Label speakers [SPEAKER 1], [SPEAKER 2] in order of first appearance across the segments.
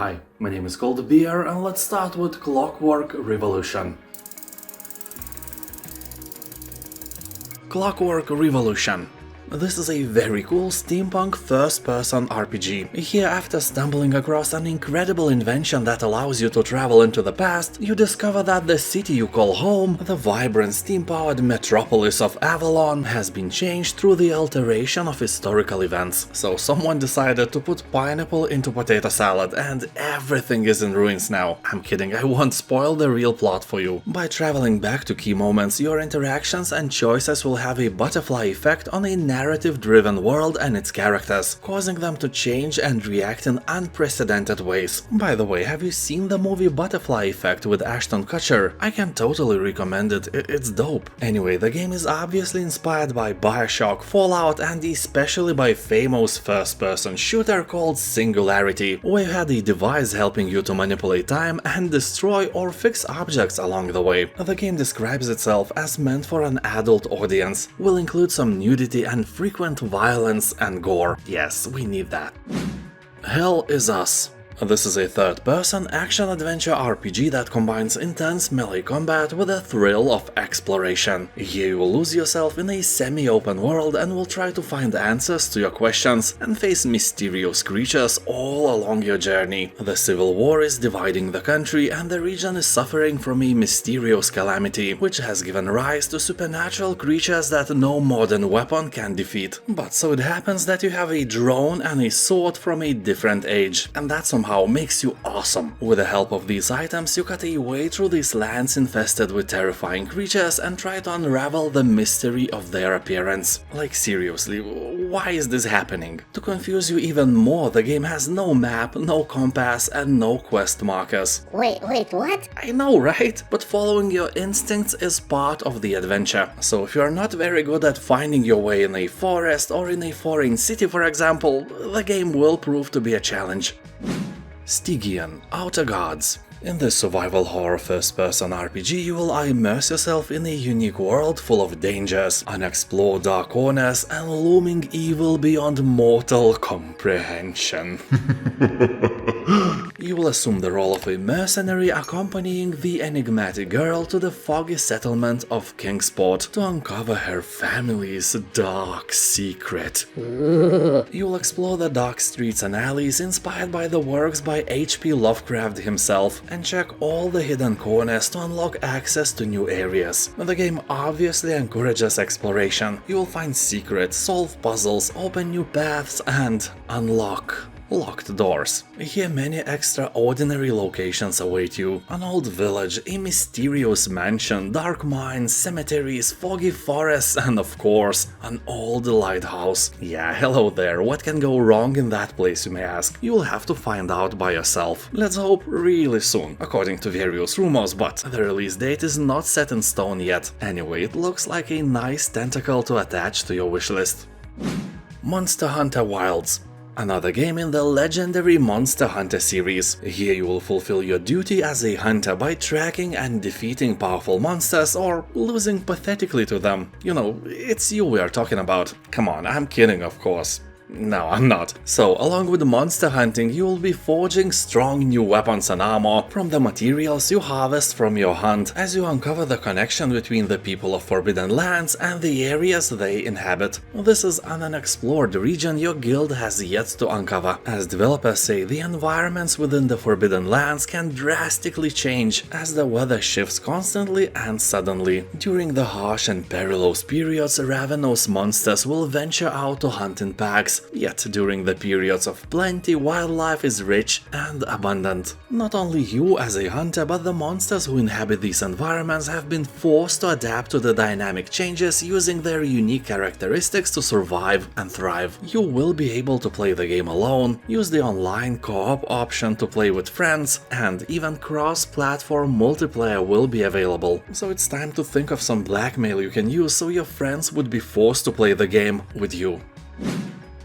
[SPEAKER 1] Hi, my name is ColdBeer and let's start with Clockwork Revolution. Clockwork Revolution. This is a very cool steampunk first-person RPG. Here, after stumbling across an incredible invention that allows you to travel into the past, you discover that the city you call home, the vibrant steam-powered metropolis of Avalon, has been changed through the alteration of historical events. So someone decided to put pineapple into potato salad and everything is in ruins now. I'm kidding, I won't spoil the real plot for you. By traveling back to key moments, your interactions and choices will have a butterfly effect on a narrative-driven world and its characters, causing them to change and react in unprecedented ways. By the way, have you seen the movie Butterfly Effect with Ashton Kutcher? I can totally recommend it, it's dope. Anyway, the game is obviously inspired by Bioshock, Fallout and especially by famous first-person shooter called Singularity, where you had a device helping you to manipulate time and destroy or fix objects along the way. The game describes itself as meant for an adult audience, will include some nudity and frequent violence and gore. Yes, we need that. Hell is Us. This is a third-person action-adventure RPG that combines intense melee combat with a thrill of exploration. Here you will lose yourself in a semi-open world and will try to find answers to your questions and face mysterious creatures all along your journey. The civil war is dividing the country and the region is suffering from a mysterious calamity, which has given rise to supernatural creatures that no modern weapon can defeat. But so it happens that you have a drone and a sword from a different age, and that somehow makes you awesome. With the help of these items, you cut a way through these lands infested with terrifying creatures and try to unravel the mystery of their appearance. Like seriously, why is this happening? To confuse you even more, the game has no map, no compass and no quest markers.
[SPEAKER 2] Wait, what?
[SPEAKER 1] I know, right? But following your instincts is part of the adventure. So if you're not very good at finding your way in a forest or in a foreign city, for example, the game will prove to be a challenge. Stygian, Outer Gods. In this survival horror first-person RPG, you will immerse yourself in a unique world full of dangers, unexplored dark corners, and looming evil beyond mortal comprehension. You will assume the role of a mercenary accompanying the enigmatic girl to the foggy settlement of Kingsport to uncover her family's dark secret. You will explore the dark streets and alleys inspired by the works by H.P. Lovecraft himself, and check all the hidden corners to unlock access to new areas. The game obviously encourages exploration. You will find secrets, solve puzzles, open new paths, and unlock locked doors. Here many extraordinary locations await you. An old village, a mysterious mansion, dark mines, cemeteries, foggy forests, and of course, an old lighthouse. Yeah, hello there, what can go wrong in that place, you may ask? You'll have to find out by yourself. Let's hope really soon, according to various rumors, but the release date is not set in stone yet. Anyway, it looks like a nice tentacle to attach to your wishlist. Monster Hunter Wilds. Another game in the legendary Monster Hunter series. Here you will fulfill your duty as a hunter by tracking and defeating powerful monsters or losing pathetically to them. You know, it's you we are talking about. Come on, I'm kidding, of course. No, I'm not. So, along with monster hunting, you will be forging strong new weapons and armor from the materials you harvest from your hunt as you uncover the connection between the people of Forbidden Lands and the areas they inhabit. This is an unexplored region your guild has yet to uncover. As developers say, the environments within the Forbidden Lands can drastically change as the weather shifts constantly and suddenly. During the harsh and perilous periods, ravenous monsters will venture out to hunt in packs. Yet during the periods of plenty, wildlife is rich and abundant. Not only you as a hunter, but the monsters who inhabit these environments have been forced to adapt to the dynamic changes using their unique characteristics to survive and thrive. You will be able to play the game alone, use the online co-op option to play with friends, and even cross-platform multiplayer will be available. So it's time to think of some blackmail you can use so your friends would be forced to play the game with you.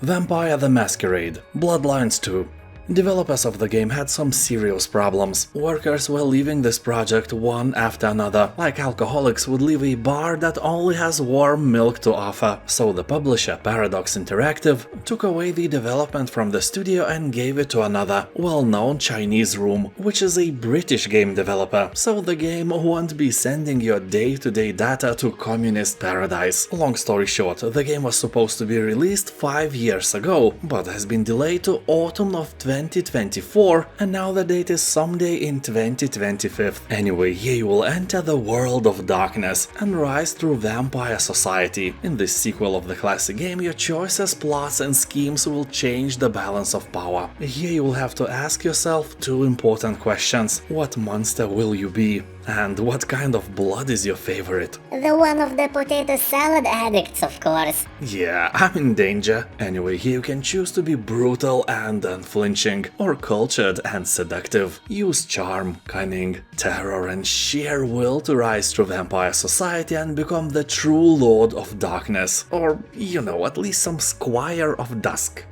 [SPEAKER 1] Vampire the Masquerade, Bloodlines 2. Developers of the game had some serious problems. Workers were leaving this project one after another, like alcoholics would leave a bar that only has warm milk to offer. So the publisher, Paradox Interactive, took away the development from the studio and gave it to another, well-known Chinese room, which is a British game developer, so the game won't be sending your day-to-day data to communist paradise. Long story short, the game was supposed to be released 5 years ago, but has been delayed to autumn of 2024, and now the date is someday in 2025. Anyway, you will enter the world of darkness and rise through vampire society. In this sequel of the classic game, your choices, plots and schemes will change the balance of power. Here you will have to ask yourself two important questions. What monster will you be? And what kind of blood is your favorite?
[SPEAKER 2] The one of the potato salad addicts, of course.
[SPEAKER 1] Yeah, I'm in danger. Anyway, here you can choose to be brutal and unflinching, or cultured and seductive. Use charm, cunning, terror and sheer will to rise through vampire society and become the true lord of darkness. Or, at least some squire of dusk.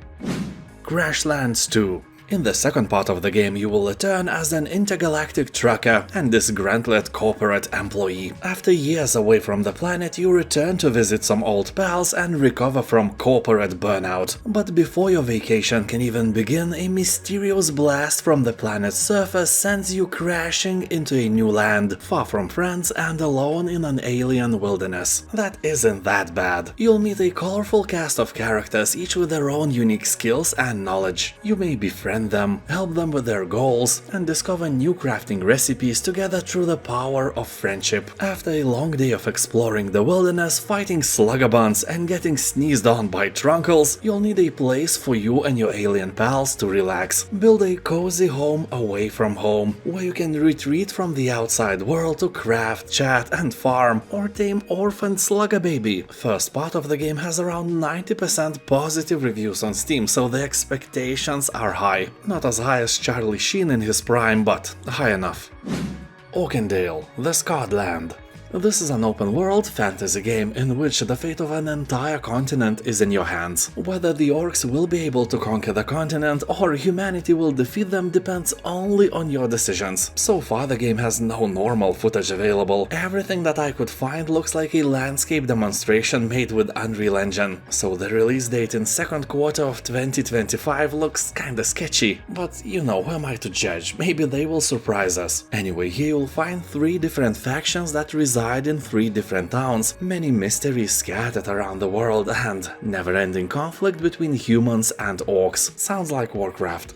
[SPEAKER 1] Crashlands 2. In the second part of the game, you will return as an intergalactic trucker and disgruntled corporate employee. After years away from the planet, you return to visit some old pals and recover from corporate burnout. But before your vacation can even begin, a mysterious blast from the planet's surface sends you crashing into a new land, far from friends and alone in an alien wilderness. That isn't that bad. You'll meet a colorful cast of characters, each with their own unique skills and knowledge. You may befriend them, help them with their goals, and discover new crafting recipes together through the power of friendship. After a long day of exploring the wilderness, fighting slugabunds and getting sneezed on by trunkles, you'll need a place for you and your alien pals to relax. Build a cozy home away from home, where you can retreat from the outside world to craft, chat and farm, or tame orphaned slugger baby. First part of the game has around 90% positive reviews on Steam, so the expectations are high. Not as high as Charlie Sheen in his prime, but high enough. Orkendale, the Scarred Land. This is an open-world fantasy game in which the fate of an entire continent is in your hands. Whether the orcs will be able to conquer the continent or humanity will defeat them depends only on your decisions. So far the game has no normal footage available. Everything that I could find looks like a landscape demonstration made with Unreal Engine. So the release date in second quarter of 2025 looks kinda sketchy. But who am I to judge? Maybe they will surprise us. Anyway, here you'll find 3 different factions that reside in 3 different towns, many mysteries scattered around the world, and never-ending conflict between humans and orcs. Sounds like Warcraft.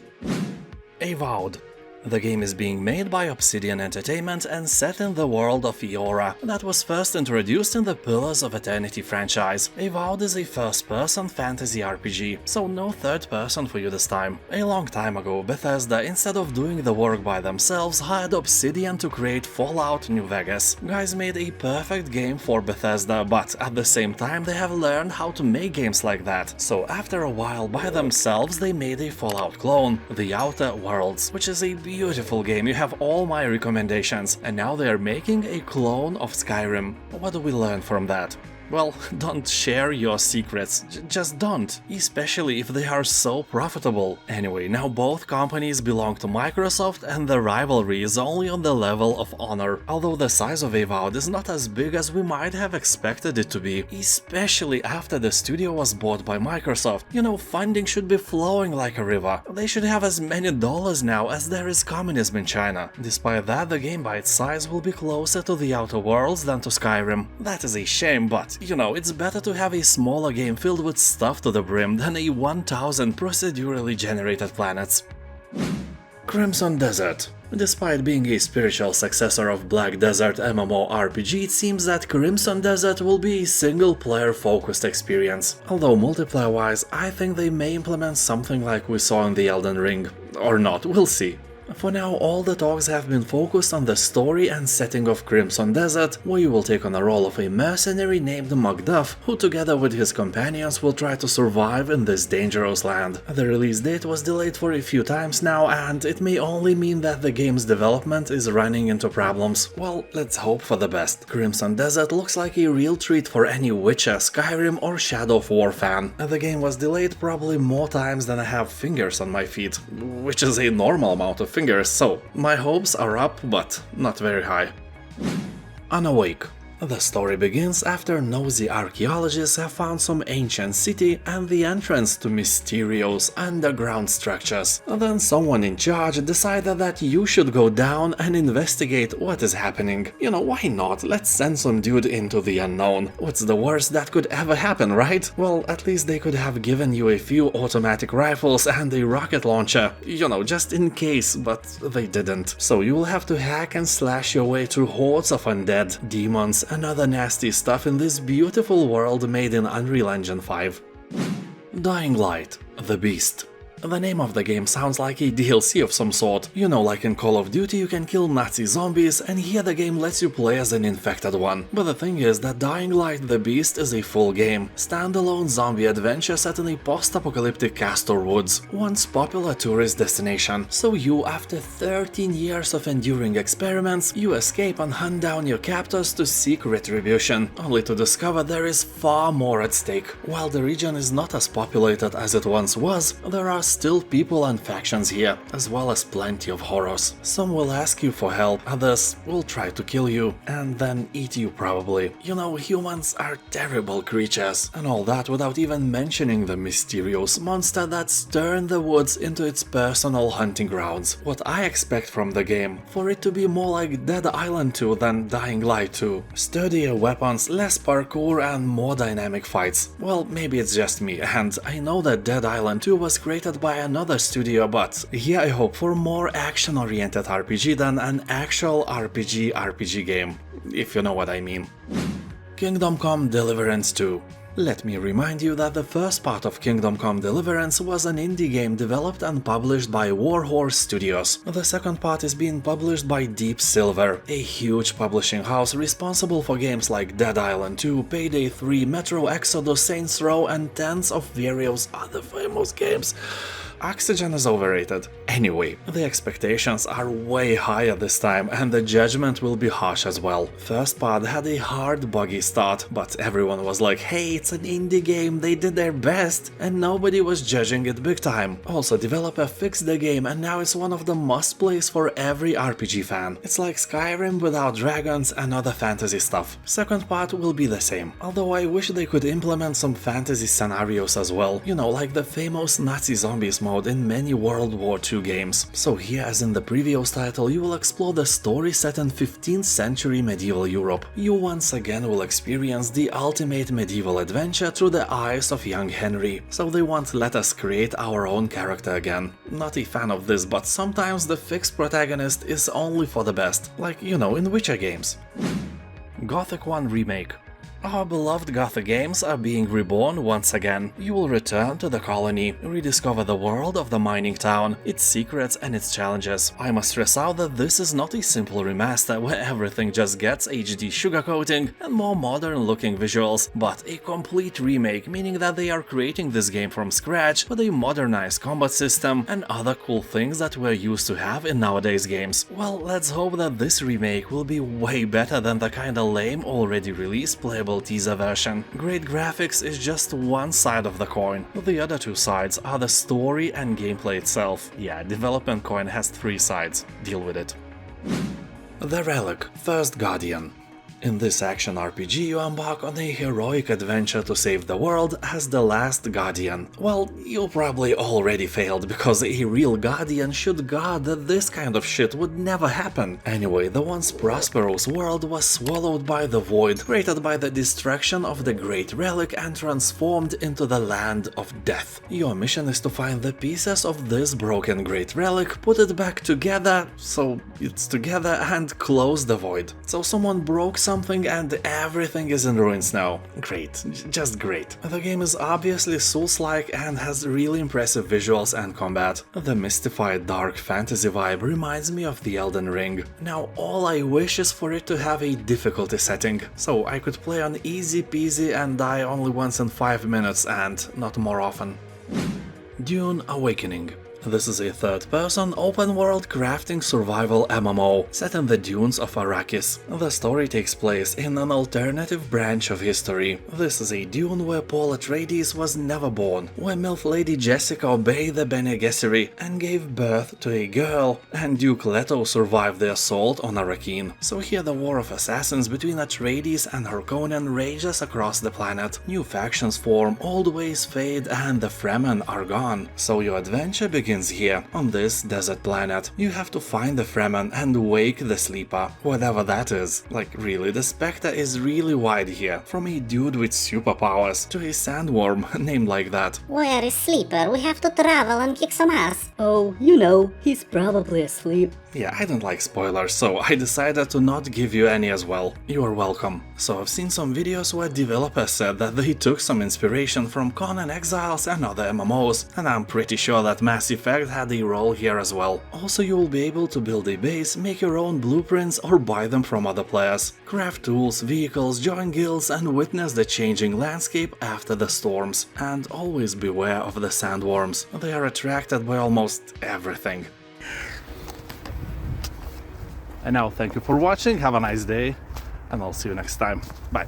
[SPEAKER 1] Avowed. The game is being made by Obsidian Entertainment and set in the world of Eora that was first introduced in the Pillars of Eternity franchise. Avowed is a first-person fantasy RPG, so no third person for you this time. A long time ago, Bethesda, instead of doing the work by themselves, hired Obsidian to create Fallout New Vegas. Guys made a perfect game for Bethesda, but at the same time they have learned how to make games like that. So after a while, by themselves, they made a Fallout clone, The Outer Worlds, which is a beautiful game. You have all my recommendations, and now they are making a clone of Skyrim. What do we learn from that? Well, don't share your secrets, just don't, especially if they are so profitable. Anyway, now both companies belong to Microsoft and the rivalry is only on the level of honor, although the size of Avowed is not as big as we might have expected it to be, especially after the studio was bought by Microsoft. Funding should be flowing like a river. They should have as many dollars now as there is communism in China. Despite that, the game by its size will be closer to The Outer Worlds than to Skyrim. That is a shame, but it's better to have a smaller game filled with stuff to the brim than a 1000 procedurally generated planets. Crimson Desert. Despite being a spiritual successor of Black Desert MMORPG, it seems that Crimson Desert will be a single-player focused experience. Although multiplayer-wise, I think they may implement something like we saw in the Elden Ring. Or not, we'll see. For now, all the talks have been focused on the story and setting of Crimson Desert, where you will take on the role of a mercenary named Macduff, who together with his companions will try to survive in this dangerous land. The release date was delayed for a few times now, and it may only mean that the game's development is running into problems. Well, let's hope for the best. Crimson Desert looks like a real treat for any Witcher, Skyrim or Shadow of War fan. The game was delayed probably more times than I have fingers on my feet, which is a normal amount of fingers, so my hopes are up, but not very high. Unawake. The story begins after nosy archaeologists have found some ancient city and the entrance to mysterious underground structures. Then someone in charge decided that you should go down and investigate what is happening. You know, why not? Let's send some dude into the unknown. What's the worst that could ever happen, right? Well, at least they could have given you a few automatic rifles and a rocket launcher. You know, just in case, but they didn't. So you'll have to hack and slash your way through hordes of undead, demons, and other nasty stuff in this beautiful world made in Unreal Engine 5. Dying Light, The Beast. The name of the game sounds like a DLC of some sort. You know, like in Call of Duty you can kill Nazi zombies, and here the game lets you play as an infected one. But the thing is that Dying Light the Beast is a full game, standalone zombie adventure set in a post-apocalyptic Castor Woods, once popular tourist destination. So you, after 13 years of enduring experiments, you escape and hunt down your captors to seek retribution, only to discover there is far more at stake. While the region is not as populated as it once was, there are still people and factions here, as well as plenty of horrors. Some will ask you for help, others will try to kill you, and then eat you probably. You know, humans are terrible creatures, and all that without even mentioning the mysterious monster that's turned the woods into its personal hunting grounds. What I expect from the game, for it to be more like Dead Island 2 than Dying Light 2. Sturdier weapons, less parkour, and more dynamic fights. Well, maybe it's just me, and I know that Dead Island 2 was created by another studio, but here I hope for more action-oriented RPG than an actual RPG game, if you know what I mean. Kingdom Come Deliverance 2. Let me remind you that the first part of Kingdom Come Deliverance was an indie game developed and published by Warhorse Studios. The second part is being published by Deep Silver, a huge publishing house responsible for games like Dead Island 2, Payday 3, Metro Exodus, Saints Row, and tens of various other famous games. Oxygen is overrated. Anyway, the expectations are way higher this time, and the judgment will be harsh as well. First part had a hard, buggy start, but everyone was like, hey, it's an indie game, they did their best, and nobody was judging it big time. Also, developer fixed the game, and now it's one of the must-plays for every RPG fan. It's like Skyrim without dragons and other fantasy stuff. Second part will be the same, although I wish they could implement some fantasy scenarios as well, you know, like the famous Nazi zombies mode in many World War II games. So here, as in the previous title, you will explore the story set in 15th century medieval Europe. You once again will experience the ultimate medieval adventure through the eyes of young Henry. So they won't let us create our own character again. Not a fan of this, but sometimes the fixed protagonist is only for the best, like, you know, in Witcher games. Gothic 1 Remake. Our beloved Gothic games are being reborn once again. You will return to the colony, rediscover the world of the mining town, its secrets and its challenges. I must stress out that this is not a simple remaster where everything just gets HD sugarcoating and more modern looking visuals, but a complete remake, meaning that they are creating this game from scratch with a modernized combat system and other cool things that we're used to have in nowadays games. Well, let's hope that this remake will be way better than the kinda lame already released playable teaser version. Great graphics is just one side of the coin. The other two sides are the story and gameplay itself. Yeah, development coin has three sides. Deal with it. The Relic, First Guardian. In this action RPG, you embark on a heroic adventure to save the world as the last Guardian. Well, you probably already failed, because a real Guardian should guard that this kind of shit would never happen. Anyway, the once prosperous world was swallowed by the void, created by the destruction of the Great Relic and transformed into the Land of Death. Your mission is to find the pieces of this broken Great Relic, put it back together, so it's together, and close the void. So someone broke something and everything is in ruins now. Great, just great. The game is obviously Souls-like and has really impressive visuals and combat. The mystified dark fantasy vibe reminds me of the Elden Ring. Now all I wish is for it to have a difficulty setting, so I could play on easy peasy and die only once in 5 minutes and not more often. DUNE Awakening. This is a third-person, open-world crafting survival MMO set in the dunes of Arrakis. The story takes place in an alternative branch of history. This is a dune where Paul Atreides was never born, where MILF Lady Jessica obeyed the Bene Gesserit and gave birth to a girl, and Duke Leto survived the assault on Arrakeen. So here the war of assassins between Atreides and Harkonnen rages across the planet. New factions form, old ways fade, and the Fremen are gone. So your adventure begins here, on this desert planet. You have to find the Fremen and wake the Sleeper, whatever that is. Like really, the spectre is really wide here, from a dude with superpowers to a sandworm named like that.
[SPEAKER 2] Where is Sleeper? We have to travel and kick some ass.
[SPEAKER 3] Oh, you know, he's probably asleep.
[SPEAKER 1] Yeah, I don't like spoilers, so I decided to not give you any as well. You are welcome. So I've seen some videos where developers said that they took some inspiration from Conan Exiles and other MMOs, and I'm pretty sure that Mass Effect had a role here as well. Also, you will be able to build a base, make your own blueprints or buy them from other players, craft tools, vehicles, join guilds and witness the changing landscape after the storms. And always beware of the sandworms, they are attracted by almost everything. And now thank you for watching, have a nice day, and I'll see you next time. Bye.